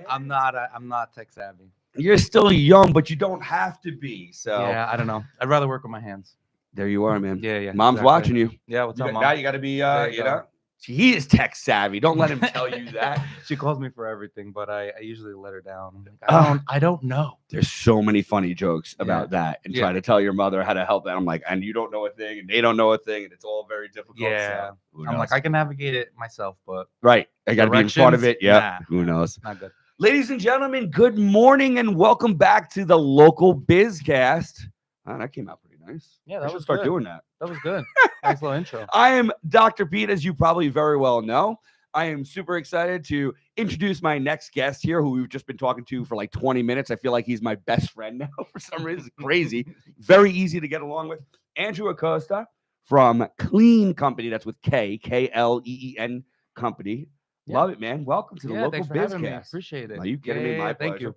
I'm not tech savvy. You're still young, but you don't have to be. So Yeah, I don't know. I'd rather work with my hands. there you are, man. Yeah, Mom's exactly. watching you. Yeah, what's up, Now mom? you got to be, There you you go. know, he is tech savvy. Don't let him tell you that. She calls me for everything, but I usually let her down. I'm like, Uh, I don't know. There's so many funny jokes about Yeah. that, and Yeah. try to tell your mother how to help that. I'm like, and you don't know a thing, and they don't know a thing, and it's all very difficult. Yeah. So, who I'm knows? like, I can navigate it myself, but Right. I got to be in front of it. directions? Yeah. Nah, Who knows? not good. Ladies and gentlemen, good morning and welcome back to the local Bizcast. Oh, that came out pretty nice. Yeah, I that should was start good. doing that. That was good. Nice little intro. I am Dr. Pete, as you probably very well know. I am super excited to introduce my next guest here, who we've just been talking to for like 20 minutes. I feel like he's my best friend now for some reason. It's crazy. Very easy to get along with. Andrew Acosta from Kleen Company. That's with Kleen Company. Yeah. Love it, man. Welcome to the local Thanks for having me. Bizcast. Appreciate it. Are you kidding me? My pleasure. Thank you.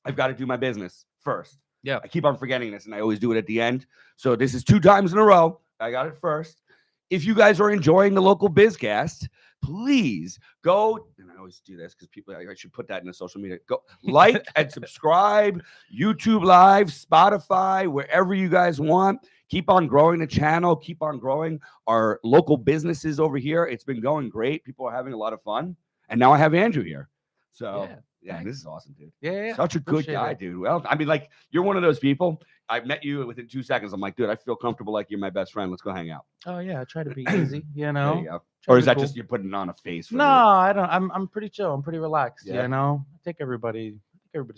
I've got to do my business first. Yeah. I keep on forgetting this, and I always do it at the end. So this is 2 times in a row. I got it first. If you guys are enjoying the local Bizcast, please go. And I always do this because people, I should put that in the social media. Go like and subscribe. YouTube Live, Spotify, wherever you guys want. Keep on growing the channel. Keep on growing our local businesses over here. It's been going great. People are having a lot of fun. And now I have Andrew here. So yeah, this is awesome, dude. Yeah. Such a good guy, dude. Well, I mean, like, you're one of those people. I met you within 2 seconds. I'm like, dude, I feel comfortable like you're my best friend. Let's go hang out. Oh yeah, I try to be easy, you know. There you go. Try Or to is be that cool. just you're putting on a face? For No, me? I don't. I'm pretty chill. I'm pretty relaxed. Yeah. You know, I think everybody's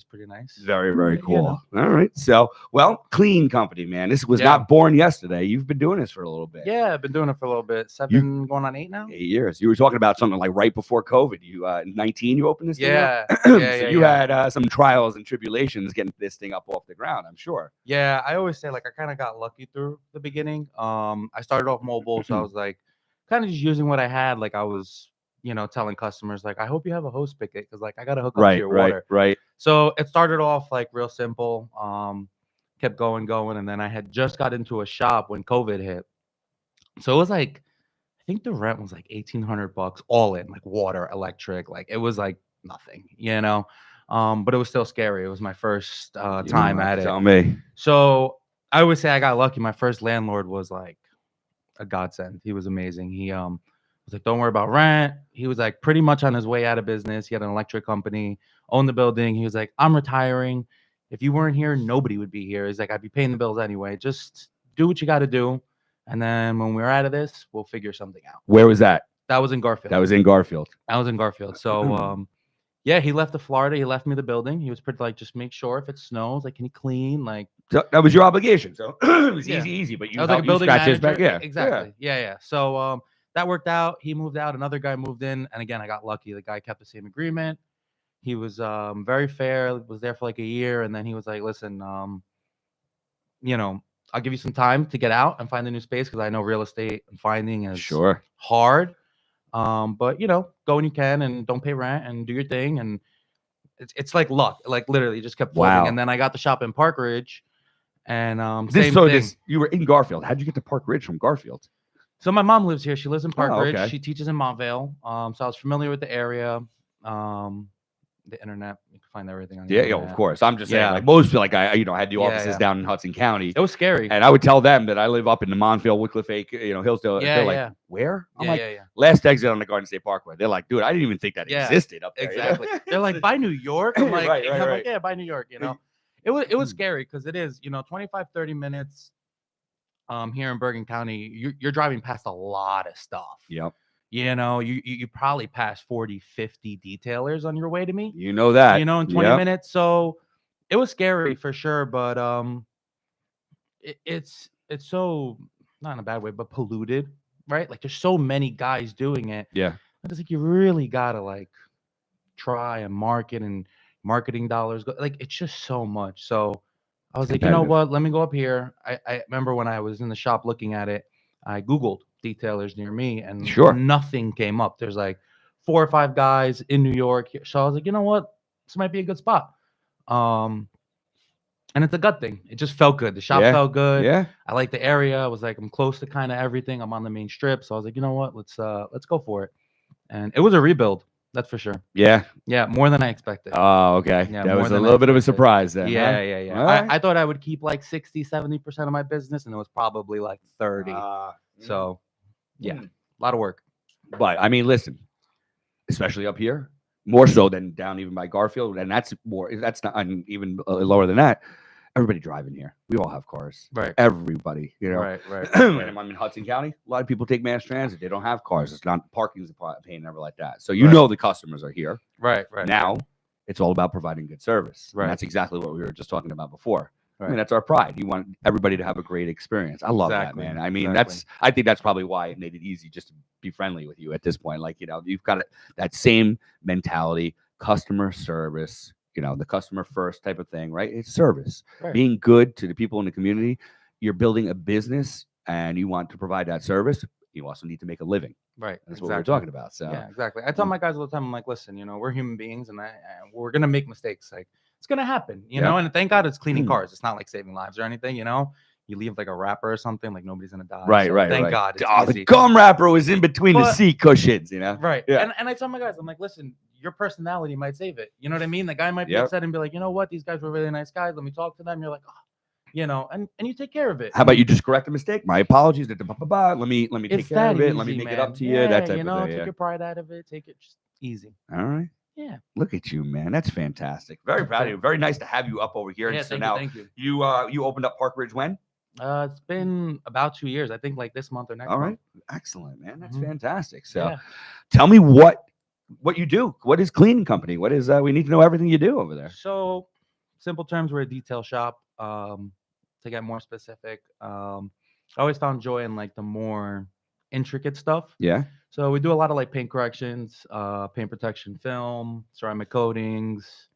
pretty nice. Very, very You cool. know. All right. So, well, Kleen Company, man. This was not born yesterday. You've been doing this for a little bit. Yeah, I've been doing it for a little bit. 7 going on 8 now. 8 years. You were talking about something like right before COVID. You 19, you opened this thing up? So you had some trials and tribulations getting this thing up off the ground, I'm sure. Yeah, I always say, like, I kind of got lucky through the beginning. I started off mobile, so I was like kind of just using what I had. Like, I was, you know, telling customers, like, I hope you have a hose spigot because, like, I got to hook up to your water. Right. So it started off like real simple, kept going, and then I had just got into a shop when COVID hit. So it was like, I think the rent was like $1,800 all in, like water, electric, like it was like nothing, you know. But it was still scary. It was my first time at it. Tell me. So I would say I got lucky. My first landlord was like a godsend. He was amazing. He was like, don't worry about rent. He was like pretty much on his way out of business. He had an electric company, owned the building. He was like, I'm retiring. If you weren't here, nobody would be here. He's like, I'd be paying the bills anyway. Just do what you got to do. And then when we're out of this, we'll figure something out. Where was that? That was in Garfield. That was in Garfield. So, yeah, he left to Florida. He left me the building. He was pretty like, just make sure if it snows, like, can you clean? Like, so that was your obligation. So it was easy, but you I was like a building scratch his manager. back. Yeah, exactly. Yeah. So that worked out. He moved out. Another guy moved in, and again, I got lucky. The guy kept the same agreement. He was very fair. Was there for like a year, and then he was like, "Listen, you know, I'll give you some time to get out and find a new space because I know real estate and finding is hard. But you know, go when you can and don't pay rent and do your thing. And it's like luck. Like literally, just kept floating. Wow. And then I got the shop in Park Ridge, and you were in Garfield. How'd you get to Park Ridge from Garfield? So my mom lives here. She lives in Park Ridge. Okay. She teaches in Montvale. So I was familiar with the area. The internet, you can find everything on the internet. Of course. I'm just saying, like most feel like I had the offices down in Hudson County. It was scary. And I would tell them that I live up in the Montville, Wycliffe, Hillsdale. They're like, where? I'm like, last exit on the Garden State Parkway. They're like, dude, I didn't even think that existed up there. Exactly. They're like, by New York? I'm like, right. Yeah, by New York, you know. It was scary because it is, 25, 30 minutes here in Bergen County. You're driving past a lot of stuff. Yep. You probably pass 40, 50 detailers on your way to me. You know that. In 20 minutes. So it was scary for sure, but it's so, not in a bad way, but polluted, right? Like there's so many guys doing it. Yeah. I just think you really gotta like try and market and marketing dollars go, like it's just so much. So I was like, you know what? Let me go up here. I remember when I was in the shop looking at it, I Googled detailers near me and nothing came up. There's like 4 or 5 guys in New York. So I was like, you know what? This might be a good spot. And it's a gut thing. It just felt good. The shop felt good. Yeah. I like the area. I was like, I'm close to kind of everything. I'm on the main strip. So I was like, you know what? Let's go for it. And it was a rebuild. That's for sure. Yeah. Yeah, more than I expected. Oh, okay. Yeah, That more was a than I little bit of a expected. surprise then. Yeah, huh? yeah, yeah. All right. I thought I would keep like 60, 70% of my business, and it was probably like 30. So, yeah, Mm. a lot of work. But I mean, listen, especially up here, more so than down even by Garfield, and that's not and even lower than that. Everybody driving here. We all have cars. Right. Everybody, you know. Right. And I'm in Hudson County. A lot of people take mass transit. They don't have cars. It's not parking's a pain, never like that. So you Right. know the customers are here. Right. Now it's all about providing good service. Right. And that's exactly what we were just talking about before. Right. I mean, that's our pride. You want everybody to have a great experience. I love Exactly. that, man. I mean, Exactly. I think that's probably why it made it easy just to be friendly with you at this point. Like, you know, you've got that same mentality, customer service, you know, the customer first type of thing, right? It's service, Right. being good to the people in the community. You're building a business and you want to provide that service. You also need to make a living. Right. That's what we're talking about. So, yeah, exactly. I tell my guys all the time, I'm like, listen, you know, we're human beings, and we're gonna make mistakes. Like, it's gonna happen, you know. And thank God it's cleaning cars. It's not like saving lives or anything, you know. You leave like a wrapper or something, like nobody's gonna die. Right. Thank God. It's the gum wrapper was in between the seat cushions, you know. Right. Yeah. And I tell my guys, I'm like, listen, your personality might save it. You know what I mean? The guy might be Yep. upset and be like, you know what, these guys were really nice guys. Let me talk to them. You're like, oh, you know, and you take care of it. How about you just correct the mistake? My apologies. Let me take It's care of that it. Let me easy, make it man. up to you. That type you know, of thing. take Yeah. your pride out of it. Take it just easy. All right. Yeah. Look at you, man. That's fantastic. Very proud of you. Very nice to have you up over here. Yeah, And so thank you. you opened up Park Ridge when? It's been about 2 years. I think like this month or next All right. month. Excellent, man. That's Mhm. fantastic. So Yeah. tell me what you do. What is Kleen Company? What is we need to know everything you do over there. So, simple terms, we're a detail shop. To get more specific, I always found joy in like the more intricate stuff. Yeah. So we do a lot of like paint corrections, paint protection film, ceramic coatings,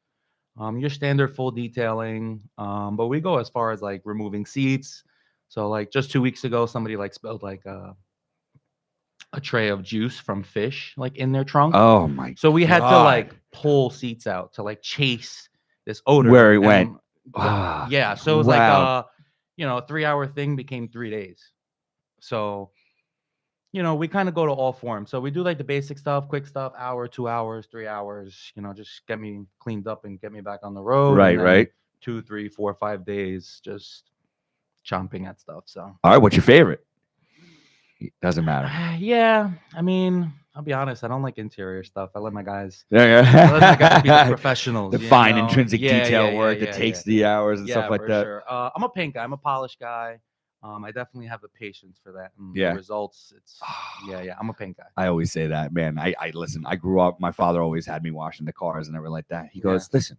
your standard full detailing. But we go as far as like removing seats. So like just 2 weeks ago, somebody like spilled like a tray of juice from fish like in their trunk. Oh my. So we had to God. like pull seats out to like chase this odor. Where it And, went. yeah. So it was like you know, a 3-hour thing became 3 days. So, you know, we kind of go to all forms. So we do like the basic stuff, quick stuff, hour, 2 hours, 3 hours, you know, just get me cleaned up and get me back on the road. Right, and then right. 2, 3, 4, 5 days just chomping at stuff. So all right, what's your favorite? Doesn't matter. Yeah, I mean, I'll be honest. I don't like interior stuff. I let my guys. Yeah. I let my guys be the professionals. The you fine know? intrinsic detail work yeah, that takes the hours and stuff like for that. Sure. I'm a paint guy. I'm a polish guy. I definitely have the patience for that. And Yeah. The results. It's yeah. I'm a paint guy. I always say that, man. I listen. I grew up. My father always had me washing the cars and everything like that. He goes, listen,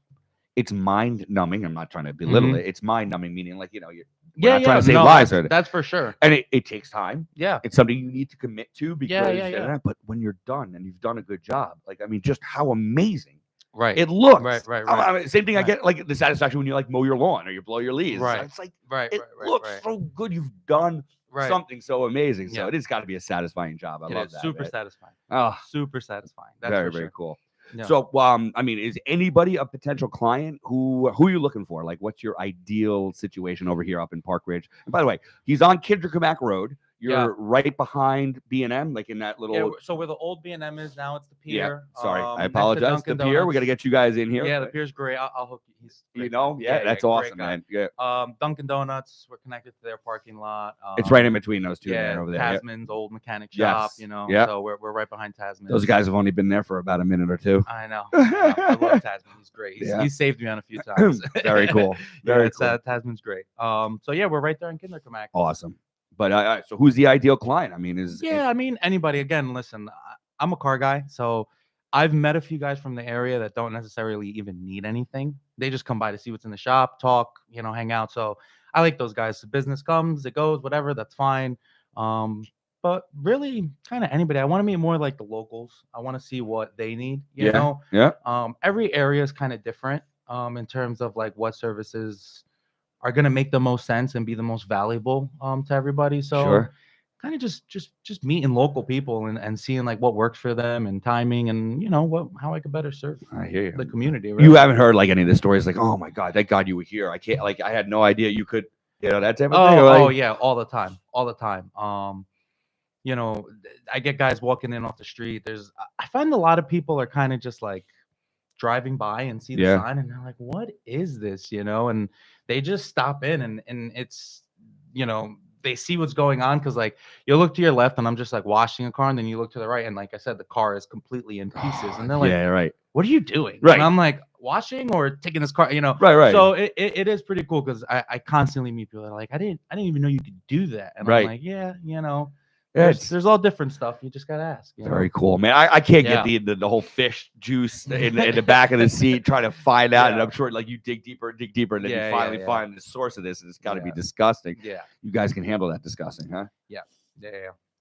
it's mind numbing. I'm not trying to belittle it. It's mind numbing, meaning like, you know, we're not trying to save lives. That's for sure. And it takes time. Yeah. It's something you need to commit to because yeah. But when you're done and you've done a good job, like, I mean, just how amazing it looks. Right. I mean, same thing. I get like the satisfaction when you like mow your lawn or you blow your leaves. Right. It's like, it looks so good. You've done something so amazing. So it has got to be a satisfying job. I love that. Super satisfying. Oh, super satisfying. That's very, for very sure. cool. Yeah. So, I mean, is anybody a potential client? Who are you looking for? Like, what's your ideal situation over here up in Park Ridge? And by the way, he's on Kindrikamak Road. You're right behind B&M, like in that little. Yeah, so where the old B&M is now, it's the pier. Yeah, sorry, I apologize. The pier. We got to get you guys in here. Yeah, the pier's great. I'll hook you. He's great. That's awesome, man. Yeah. Dunkin' Donuts. We're connected to their parking lot. It's right in between those two. Yeah, over there. Tasman's old mechanic shop. You know. Yeah. So we're right behind Tasman. Those guys have only been there for about a minute or two. I know. I love Tasman. He's great. He's saved me on a few times. Very cool. Very cool. Tasman's great. So yeah, we're right there in Kindrikamak. Awesome. But so who's the ideal client? I mean, I mean, anybody. Again, listen, I'm a car guy, so I've met a few guys from the area that don't necessarily even need anything. They just come by to see what's in the shop, talk, you know, hang out. So I like those guys. The business comes, it goes, whatever, that's fine. But really, kind of anybody. I want to meet more like the locals. I want to see what they need. You know. Yeah. Every area is kind of different. In terms of like what services are going to make the most sense and be the most valuable to everybody. So kind of just meeting local people and seeing like what works for them and timing and, you know, how I could better serve the community. Really. You haven't heard like any of the stories like, oh my God, thank God you were here. I can't, like, I had no idea you could, you know, that type of thing. Oh yeah. All the time. you know, I get guys walking in off the street. I find a lot of people are kind of just like driving by and see the Yeah. sign and they're like, what is this? You know, and they just stop in and it's, you know, they see what's going on because like you look to your left and I'm just like washing a car, and then you look to the right and like I said, the car is completely in pieces, and they're like, Yeah, right. what are you doing? Right. And I'm like, washing or taking this car, you know? Right. So it is pretty cool because I constantly meet people that are like, I didn't even know you could do that. And I'm Right. like, yeah, you know, Yeah, there's all different stuff. You just gotta ask. You very know? cool, man. I can't Yeah. get the whole fish juice in the back of the seat trying to find out. And Yeah. I'm sure like you dig deeper, and then Yeah, you finally yeah. find the source of this, and it's got to be Yeah. disgusting. Yeah. You guys can handle that disgusting, huh? Yeah.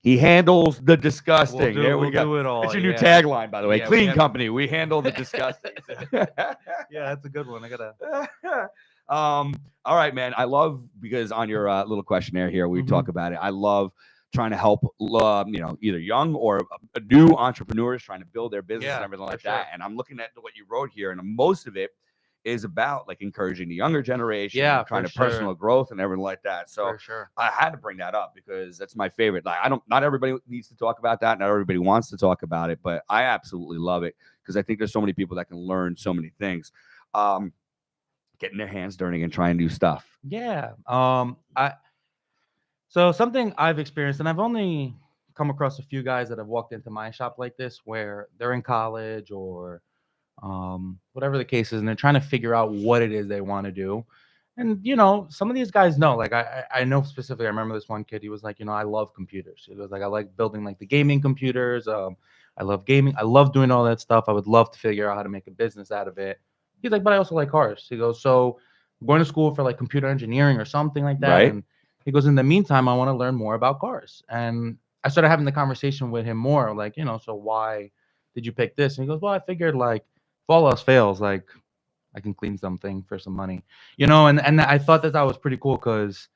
He handles the disgusting. There we We'll go. do it all. That's your new yeah. tagline, by the way. Yeah, we Kleen have- Company. We handle the disgusting. Yeah, that's a good one. I gotta. All right, man. I love because on your little questionnaire here, we Mhm. talk about it. I love trying to help, either young or new entrepreneurs trying to build their business and everything like that. And I'm looking at what you wrote here, and most of it is about like encouraging the younger generation, Yeah, kind for of personal growth and everything like that. So For sure. I had to bring that up because that's my favorite. Like, not everybody needs to talk about that. Not everybody wants to talk about it, but I absolutely love it because I think there's so many people that can learn so many things. Getting their hands dirty and trying new stuff. Yeah. So something I've experienced, and I've only come across a few guys that have walked into my shop like this, where they're in college or whatever the case is, and they're trying to figure out what it is they want to do. And you know, some of these guys know. Like I know specifically. I remember this one kid. He was like, you know, I love computers. He was like, I like building like the gaming computers. I love gaming. I love doing all that stuff. I would love to figure out how to make a business out of it. He's like, but I also like cars. He goes, so I'm going to school for like computer engineering or something like that. Right. And he goes, in the meantime, I want to learn more about cars. And I started having the conversation with him more, like, you know, so why did you pick this? And he goes, well, I figured like if all else fails, like I can clean something for some money, you know. And I thought that was pretty cool because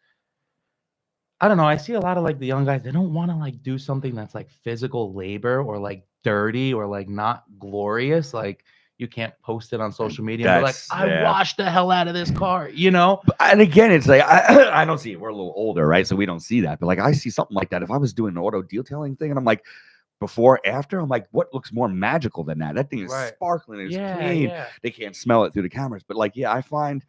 I don't know. I see a lot of like the young guys. They don't want to like do something that's like physical labor or like dirty or like not glorious. Like you can't post it on social media and be like, I washed the hell out of this car, you know? And again, it's like, I don't see it. We're a little older, right? So we don't see that. But like, I see something like that. If I was doing an auto detailing thing and I'm like, before, after, I'm like, what looks more magical than that? That thing is sparkling. It's clean. Yeah. They can't smell it through the cameras. But like, yeah, I find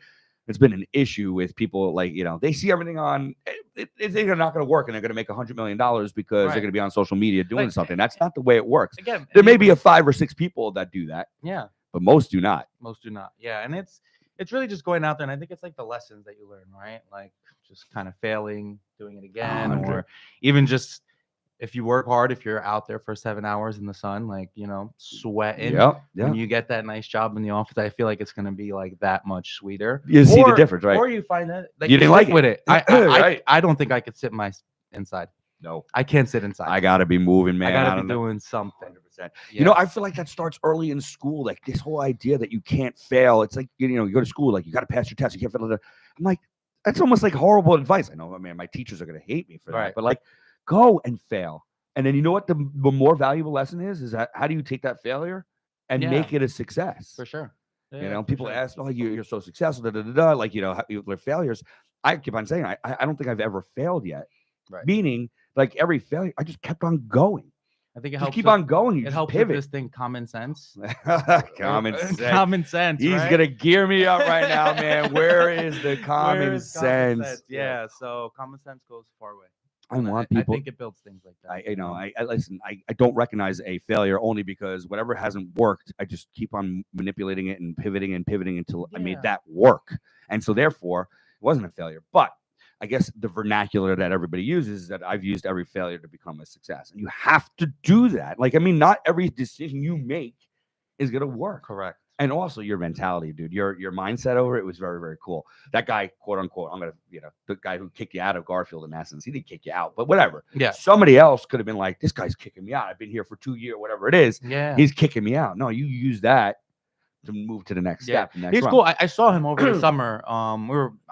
it's been an issue with people like, you know, they see everything on, they're not going to work and they're going to make $100 million because they're going to be on social media doing something. That's not the way it works. Again, there may be a 5 or 6 people that do that. Yeah. But most do not. Most do not. Yeah. And it's really just going out there. And I think it's like the lessons that you learn, right? Like just kind of failing, doing it again, or even just if you work hard, if you're out there for 7 hours in the sun, like, you know, sweating, when you get that nice job in the office, I feel like it's going to be like that much sweeter. You see the difference, right? Or you find that like, you didn't like with it. I don't think I could sit inside. No, I can't sit inside. I got to be moving, man. I got to be doing something. 100%. Yeah. You know, I feel like that starts early in school. Like this whole idea that you can't fail. It's like, you know, you go to school, like you got to pass your test. You can't fail. I'm like, that's almost like horrible advice. I know, man, my teachers are going to hate me for that. But like, go and fail. And then you know what the more valuable lesson is that how do you take that failure and make it a success? For sure. Yeah, you know, people ask, oh, you're so successful, like, you know, their failures. I keep on saying, I don't think I've ever failed yet. Right. Meaning, like every failure, I just kept on going. I think it helps. Keep on going. You it just helps pivot. With this thing, common sense. Common sense. Common sense. He's gonna gear me up right now, man. Where is the common sense? Yeah. So common sense goes far away. I want people. I think it builds things like that. I listen. I don't recognize a failure only because whatever hasn't worked, I just keep on manipulating it and pivoting until I made that work. And so therefore, it wasn't a failure. But I guess the vernacular that everybody uses is that I've used every failure to become a success. And you have to do that. Like, I mean, not every decision you make is gonna work. Correct. And also your mentality, dude, your mindset over it was very, very cool. That guy, quote unquote, the guy who kicked you out of Garfield in essence, he didn't kick you out, but whatever. Yeah. Somebody else could have been like, this guy's kicking me out. I've been here for 2 years, whatever it is. Yeah. He's kicking me out. No, you use that to move to the next step. He's cool. I saw him over the summer. I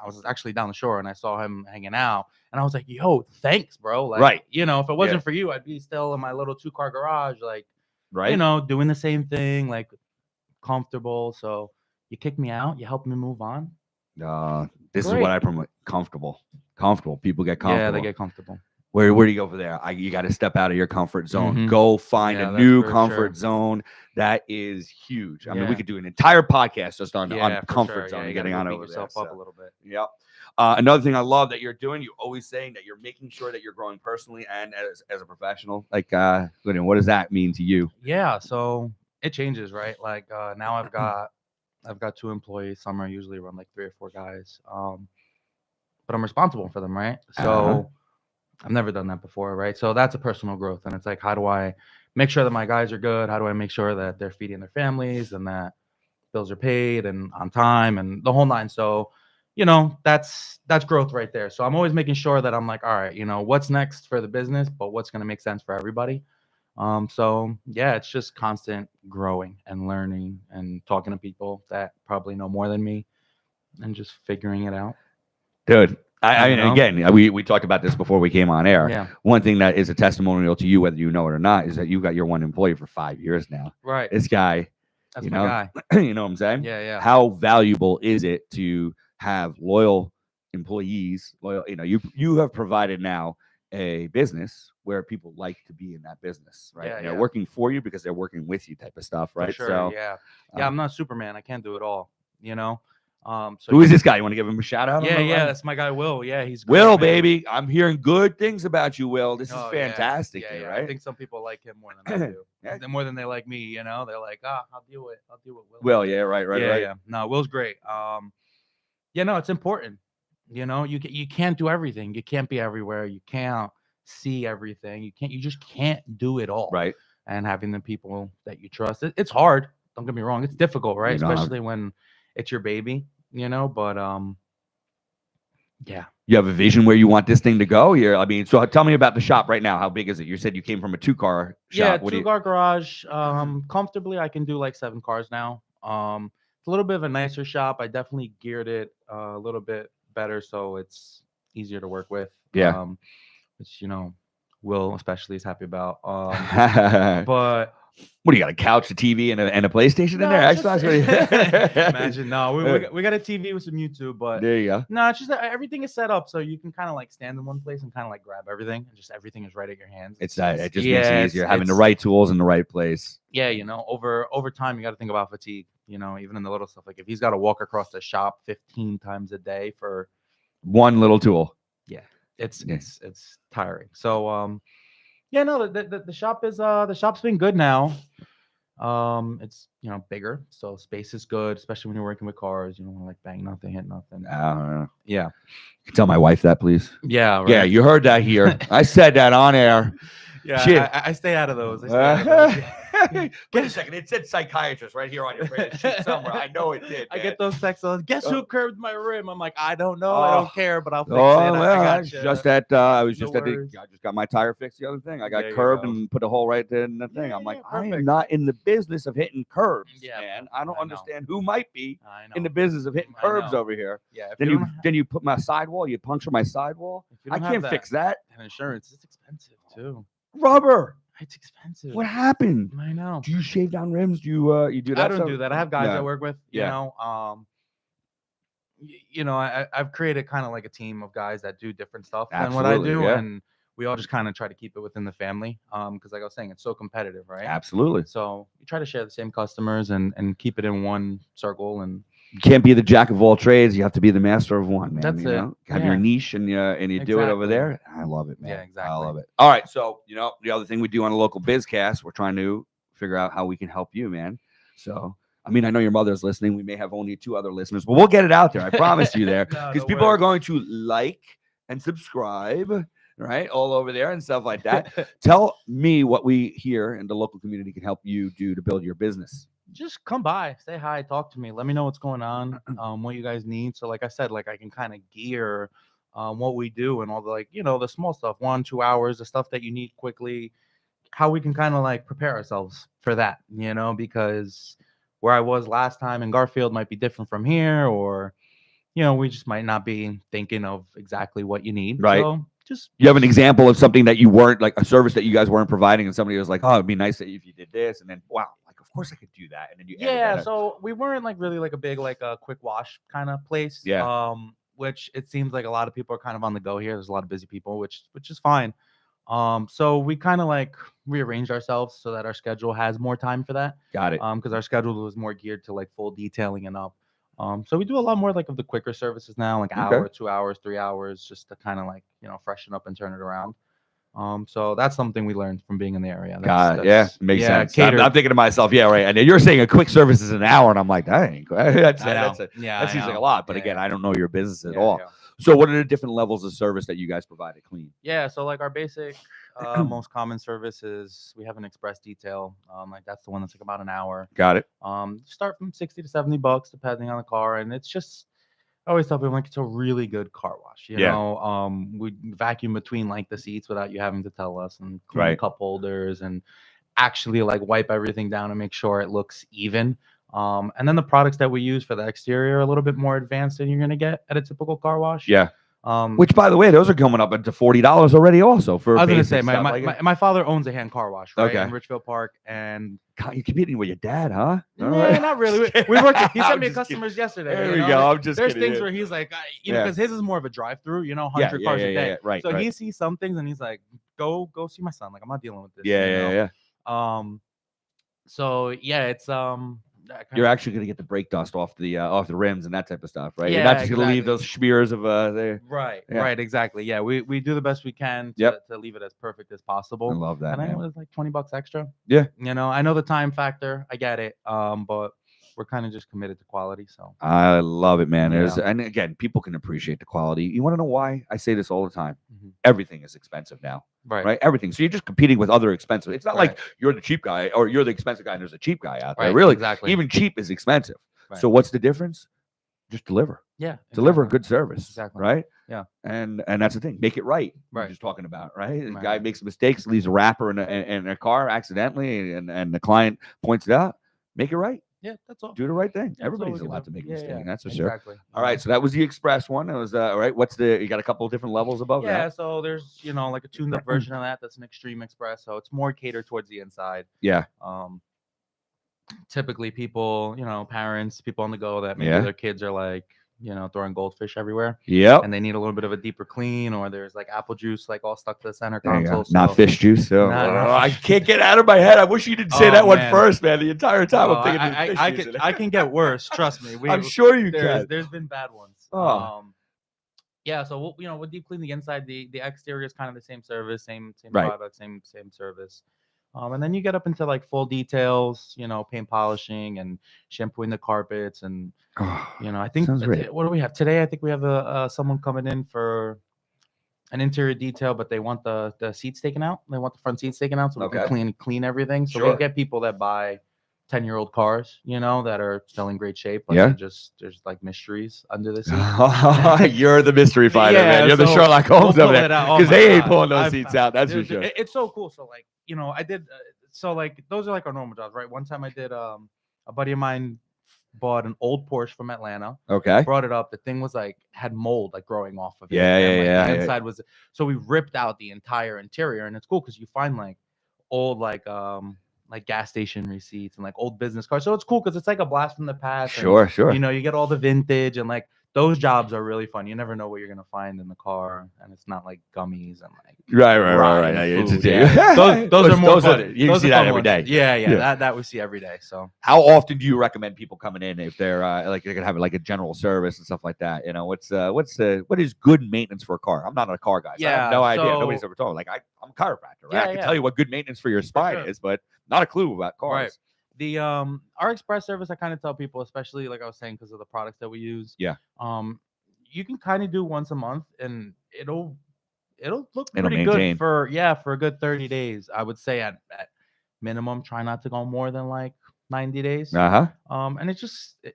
was actually down the shore and I saw him hanging out and I was like, yo, thanks, bro. Like, you know, if it wasn't for you, I'd be still in my little 2-car garage, like, you know, doing the same thing, like comfortable. So you kick me out, you help me move on. This is what I promote. Comfortable. People get comfortable. Yeah, they get comfortable. Where do you go for there? You got to step out of your comfort zone. Mhm. Go find Yeah, a that's new for comfort sure. zone. That is huge. I mean, we Yeah. could do an entire podcast just on Yeah, for comfort sure. zone Yeah, and you gotta getting go on beat over there. yourself up a So, little bit. yep. Another thing I love that you're doing, you're always saying that you're making sure that you're growing personally and as a professional. Like, what does that mean to you? Yeah, so it changes, right? Like now I've got 2 employees. Some are usually around like 3 or 4 guys. But I'm responsible for them, right? So I've never done that before, right? So that's a personal growth. And it's like, how do I make sure that my guys are good? How do I make sure that they're feeding their families and that bills are paid and on time and the whole nine? So, that's growth right there. So I'm always making sure that I'm like, all right, what's next for the business, but what's going to make sense for everybody. So yeah, it's just constant growing and learning and talking to people that probably know more than me and just figuring it out. Dude, I mean, You know? again, we talked about this before we came on air. Yeah. One thing that is a testimonial to you, whether you know it or not, is that you got your one employee for 5 years now. Right. This guy, That's you my know, guy. you know what I'm saying? Yeah, yeah. How valuable is it to have loyal employees? You have provided now a business where people like to be in that business, right? Yeah, And they're yeah. working for you because they're working with you, type of stuff, right? For sure. So, Yeah. I'm not Superman. I can't do it all, So who is this guy? You want to give him a shout out? Yeah, on the yeah, line? that's my guy Will. Yeah, he's great, Will, man. baby, I'm hearing good things about you, Will. This is Oh, fantastic, yeah, here, yeah. right? I think some people like him more than I do. Yeah. More than they like me, They're like, I'll deal with Will. Will, yeah, right, right. Yeah. No, Will's great. No, it's important. You can't do everything. You can't be everywhere. You can't see everything. You just can't do it all. Right. And having the people that you trust, it's hard. Don't get me wrong. It's difficult, right? Especially when it's your baby, but yeah. You have a vision where you want this thing to go here. I mean, so tell me about the shop right now. How big is it? You said you came from a 2-car shop. Yeah, 2-car garage. Comfortably, I can do like 7 cars now. It's a little bit of a nicer shop. I definitely geared it a little bit better, so it's easier to work with. Yeah. Which Will especially is happy about. But what do you got? A couch, a TV, and a PlayStation in there? Imagine. No, we got a TV with some YouTube, but there you go. No, it's just that everything is set up so you can kind of like stand in one place and kind of like grab everything, and just everything is right at your hands. It just makes it easier having the right tools in the right place. Yeah, over time you got to think about fatigue. Even in the little stuff, like if he's got to walk across the shop 15 times a day for one little tool. Yeah, it's tiring. So no, the shop is the shop's been good now. It's bigger, so space is good, especially when you're working with cars. You don't want to like bang nothing, hit nothing. Yeah. Tell my wife that, please. Yeah. Right. Yeah, you heard that here. I said that on air. Yeah, I stay out of those. Wait a second. It said psychiatrist right here on your sheet somewhere. I know it did. I get those texts. Guess who curved my rim? I'm like, I don't know. Oh. I don't care, but I'll fix it. Well, I just got my tire fixed the other thing. I got curbed and put a hole right there in the thing. I'm like, I am not in the business of hitting curbs, man. I don't understand who might be in the business of hitting curbs over here. Yeah. Then you put my sidewall. You puncture my sidewall. I can't fix that. And insurance, it's expensive too. Rubber. It's expensive. What happened? I know. Do you shave down rims? Do you do that? I don't do that. I have guys I work with. I've created kind of like a team of guys that do different stuff than what I do, and we all just kind of try to keep it within the family. Because like I was saying, it's so competitive, right? Absolutely. So you try to share the same customers and keep it in one circle. And you can't be the jack of all trades. You have to be the master of one, man. That's it. Have your niche and you do it over there. I love it, man. Yeah, exactly. I love it. All right. So, the other thing we do on a local bizcast, we're trying to figure out how we can help you, man. So, I mean, I know your mother's listening. We may have only 2 other listeners, but we'll get it out there. I promise you there. Because people are going to like and subscribe, right? All over there and stuff like that. Tell me what we here in the local community can help you do to build your business. Just come by, say hi, talk to me. Let me know what's going on, what you guys need. So like I said, like I can kind of gear what we do and all the the small stuff, 1-2 hours, the stuff that you need quickly, how we can kind of like prepare ourselves for that, because where I was last time in Garfield might be different from here, or we just might not be thinking of exactly what you need. Right. So you have an example of something that you weren't, like a service that you guys weren't providing, and somebody was like, oh, it'd be nice if you did this, and then wow, like of course I could do that, and then you so we weren't like really like a big like a quick wash kind of place. which it seems like a lot of people are kind of on the go here. There's a lot of busy people, which is fine. So we kind of like rearranged ourselves so that our schedule has more time for that. Got it. Because our schedule was more geared to like full detailing and up. So we do a lot more like of the quicker services now, like hour, 2 hours, 3 hours, just to kind of like, freshen up and turn it around. So that's something we learned from being in the area. Yeah, makes sense. I'm thinking to myself, yeah, right. And then you're saying a quick service is an hour, and I'm like, dang, that seems like a lot. But again, I don't know your business at all. Yeah. So what are the different levels of service that you guys provide at Kleen? Yeah, so like our basic, most common service is we have an express detail. Like that's the one that's like about an hour. Got it. Start from $60 to $70 depending on the car, and it's just I always tell people like it's a really good car wash. You know, we vacuum between like the seats without you having to tell us, and clean cup holders, and actually like wipe everything down and make sure it looks even. And then the products that we use for the exterior are a little bit more advanced than you're gonna get at a typical car wash. Yeah. Which, by the way, those are coming up into $40 already. Also, for I was gonna say, my father owns a hand car wash, right, in Richfield Park, and God, you're competing with your dad, huh? Yeah, not really. We worked. He sent me customers yesterday. There we go. I'm just There's kidding. things where he's like, because his is more of a drive-through, 100 cars a day. Right. So he sees some things and he's like, go see my son. Like, I'm not dealing with this. Yeah. So yeah, it's You're actually gonna get the brake dust off the rims and that type of stuff, right? Yeah, you're not just gonna leave those smears of there. Right. Exactly. Yeah, we do the best we can to leave it as perfect as possible. I love that. And I know it's like $20 extra. Yeah. I know the time factor. I get it. But we're kind of just committed to quality. So I love it, man. And again, people can appreciate the quality. You want to know why? I say this all the time. Everything is expensive now. Right. Everything. So you're just competing with other expensive. It's not like you're the cheap guy or you're the expensive guy and there's a cheap guy out there. Really, exactly. Even cheap is expensive. So what's the difference? Just deliver. Yeah. Deliver a good service. Exactly. Right. Yeah. And that's the thing. Make it right. We're just talking about, right? The guy makes mistakes, leaves a wrapper in a car accidentally, and the client points it out. Make it right. Yeah, that's all. Do the right thing. Yeah, everybody's allowed to make a mistake. Yeah, that's for sure. All right, so that was the express one. It was all right. What's you got a couple of different levels above that? Yeah, so there's like a tuned up version of that. That's an extreme express. So it's more catered towards the inside. Yeah. Typically people, parents, people on the go that maybe their kids are like, throwing goldfish everywhere. Yeah. And they need a little bit of a deeper clean, or there's like apple juice like all stuck to the center console. So, not fish juice. So I can't get out of my head. I wish you didn't say that one first, man. The entire time I'm thinking I can get worse. Trust me. I'm sure you can. There's been bad ones. Yeah, so we'll deep clean the inside. The exterior is kind of the same service, same product, same service. And then you get up into like full details, paint polishing and shampooing the carpets, and I think what do we have today? I think we have someone coming in for an interior detail, but they want the seats taken out. They want the front seats taken out, so we can clean everything. So we'll get people that buy 10-year-old cars, that are still in great shape, but there's like mysteries under the seat. You're the mystery fighter, man. You're the Sherlock Holmes of it, because they ain't pulling those seats out. That's for sure. It's so cool. So like, I did. So like, those are like our normal jobs, right? One time I did. A buddy of mine bought an old Porsche from Atlanta. Okay. Brought it up. The thing was like had mold like growing off of it. The inside was. So we ripped out the entire interior, and it's cool because you find like old like gas station receipts and like old business cards. So it's cool because it's like a blast from the past. Sure. You get all the vintage, and like those jobs are really fun. You never know what you're gonna find in the car, and it's not like gummies and like right. Those are more fun. You can see that every day. Yeah. That we see every day. So how often do you recommend people coming in if they're like they're gonna have like a general service and stuff like that? What is good maintenance for a car? I'm not a car guy. So I have no idea. Nobody's ever told me. Like I'm a chiropractor, right? I can tell you what good maintenance for your spine is, but not a clue about cars. Right. The our express service, I kind of tell people, especially like I was saying, because of the products that we use. Yeah. You can kind of do once a month, and it'll look pretty good for a good 30 days. I would say at minimum, try not to go more than like 90 days. And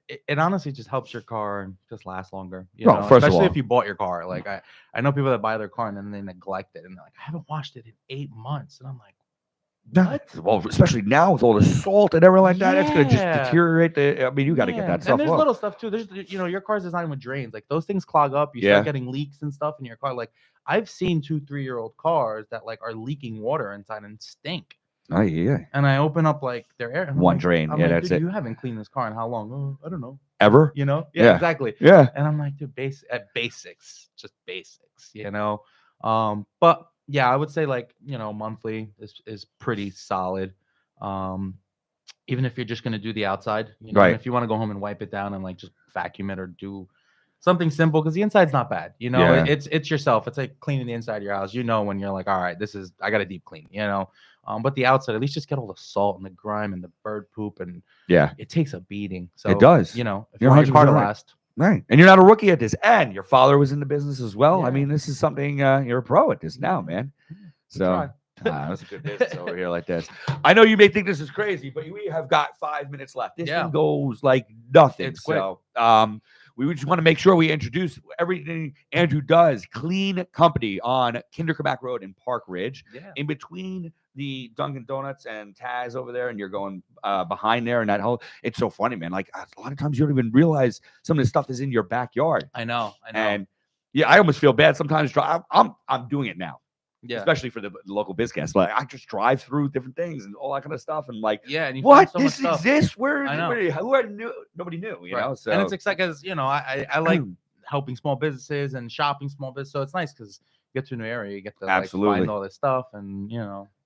it honestly just helps your car just last longer. Especially if you bought your car. Like I know people that buy their car and then they neglect it, and they're like, I haven't washed it in 8 months, and I'm like, what? Well, especially now with all the salt and everything like that, it's gonna just deteriorate you got to get that stuff. And there's little stuff too. There's your car's designed with drains. Like those things clog up. You start getting leaks and stuff in your car. Like I've seen 2-3-year-old cars that like are leaking water inside and stink. Oh yeah. And I open up like their air. One drain. That's it. You haven't cleaned this car in how long? Oh, I don't know. ever. You know? Yeah. Exactly. Yeah. And I'm like, dude, basics, just basics, you know? But yeah, I would say like, monthly is pretty solid. Um, Even if you're just gonna do the outside, Right. and if you want to go home and wipe it down and like just vacuum it or do something simple, because the inside's not bad. Yeah. It's yourself. It's like cleaning the inside of your house. When you're like, all right, I got a deep clean. But the outside, at least just get all the salt and the grime and the bird poop, and Yeah. it takes a beating. So It does. If you You're want your car to 100% right. last, Right. And you're not a rookie at this. And your father was in the business as well. I Yeah. mean, this is something you're a pro at this now, man. So that's a good business over here like this. I know you may think this is crazy, but we have got 5 minutes left. This thing goes like nothing. It's quick. So we just want to make sure we introduce everything Andrew does. Kleen Company on Kinderkabak Road in Park Ridge. Yeah. In between the Dunkin' Donuts and Taz over there, and you're going behind there and that whole. It's so funny, man. Like a lot of times you don't even realize some of the stuff is in your backyard. I know. And yeah, I almost feel bad sometimes. I'm doing it now. Yeah. Especially for the local BizCast. But I just drive through different things and all that kind of stuff. And like, yeah, and you what? find so much This stuff. exists? I know. Who knew? Nobody knew, you know? So And it's exciting because, I like helping small businesses and shopping small business. So it's nice because you get to a new area, you get to like, find all this stuff and,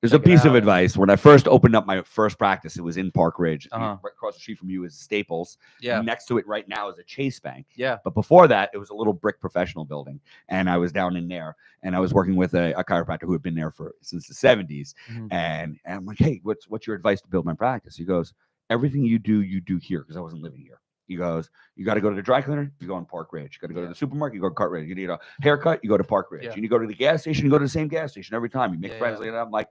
There's a piece of advice. When I first opened up my first practice, it was in Park Ridge. Right across the street from you is Staples. Yeah. Next to it right now is a Chase Bank. Yeah. But before that, it was a little brick professional building. And I was down in there. And I was working with a chiropractor who had been there since the 70s. Mm-hmm. And I'm like, hey, what's your advice to build my practice? He goes, everything you do here, because I wasn't living here. He goes, you got to go to the dry cleaner, you go on Park Ridge. You got to go to the supermarket, you go to Park Ridge. You need a haircut, you go to Park Ridge. You need to go to the gas station, you go to the same gas station every time. You make friends like that. I'm like,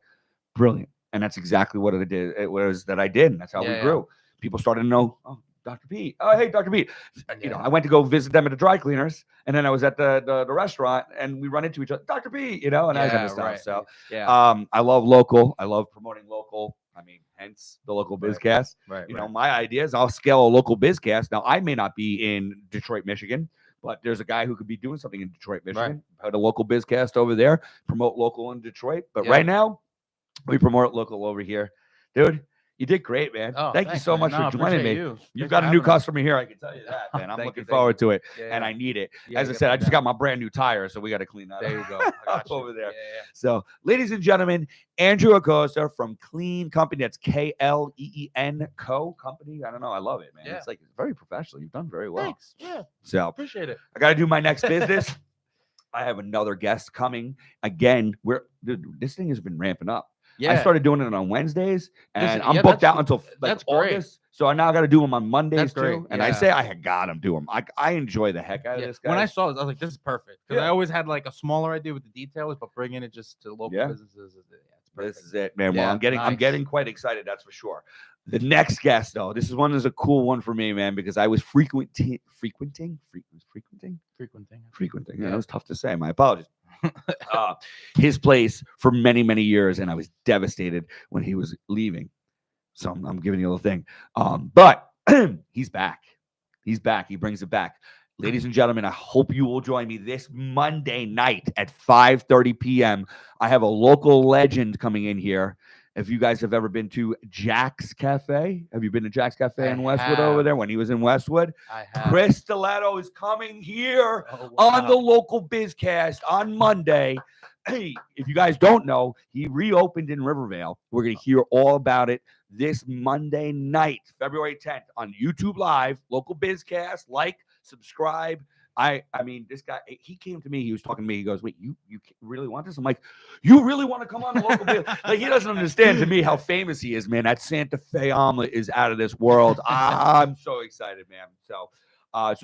brilliant. And that's exactly what it did. It was that I did. And that's how we grew. People started to know, oh, Dr. Pete. Oh, hey, Dr. Pete. I went to go visit them at the dry cleaners. And then I was at the restaurant and we run into each other. Dr. Pete, and that kind of stuff. Right. So I love local. I love promoting local. I mean, hence the local BizCast. Right. My idea is I'll scale a local BizCast. Now, I may not be in Detroit, Michigan, but there's a guy who could be doing something in Detroit, Michigan. Put a local BizCast over there, promote local in Detroit. But right now, we promote local over here. Dude, you did great, man. Thank you so much for joining me. You've got a new customer here. I can tell you that, man. I'm looking forward to it. And I need it. As I said, I just got my brand new tire, so we got to clean that There you go. over there. So, ladies and gentlemen, Andrew Acosta from Kleen Company. That's Kleen Co. Company. I don't know. I love it, man. It's like very professional. You've done very well. Thanks. Yeah. So, appreciate it. I got to do my next business. I have another guest coming. Again, this thing has been ramping up. I started doing it on Wednesdays, and I'm booked out until August. Great. So I now got to do them on Mondays too. And I say I got them do them. I enjoy the heck out of this guy. When I saw this, I was like, this is perfect because I always had like a smaller idea with the details, but bringing it just to local businesses, this is it, man. Well, I'm getting quite excited. That's for sure. The next guest, though, this is a cool one for me, man, because I was frequenting. Yeah, that was tough to say. My apologies. His place for many, many years, and I was devastated when he was leaving. So I'm giving you a little thing. But he's back. He's back. He brings it back. Ladies and gentlemen, I hope you will join me this Monday night at 5:30 p.m. I have a local legend coming in here. If you guys have ever been to Jack's Cafe, have you been to Jack's Cafe in Westwood over there when he was in Westwood? I have. Chris Stiletto is coming here on the local BizCast on Monday. Hey, if you guys don't know, he reopened in Rivervale. We're going to hear all about it this Monday night, February 10th on YouTube Live, local BizCast. Like, subscribe. I mean, this guy, he came to me. He was talking to me. He goes, wait, you really want this? I'm like, you really want to come on the local biz? Like, he doesn't understand to me how famous he is, man. That Santa Fe omelet is out of this world. I'm so excited, man. So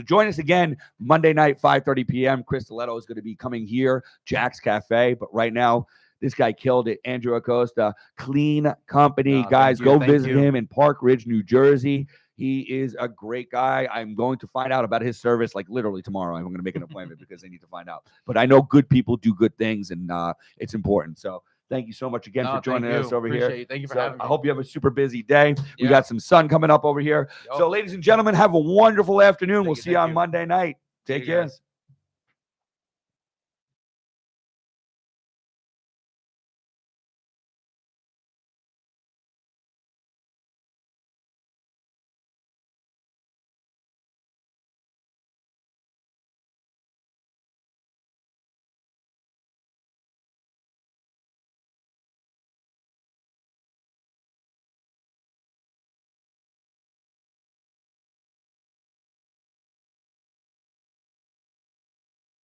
join us again Monday night, 5:30 p.m. Chris Stiletto is going to be coming here, Jack's Cafe. But right now, this guy killed it. Andrew Acosta, Kleen Company. Guys, go visit him in Park Ridge, New Jersey. He is a great guy. I'm going to find out about his service like literally tomorrow. I'm going to make an appointment because I need to find out. But I know good people do good things, and it's important. So thank you so much again for joining us over here. Thank you for having me. I hope you have a super busy day. We got some sun coming up over here. So, ladies and gentlemen, have a wonderful afternoon. We'll see you on Monday night. Take care.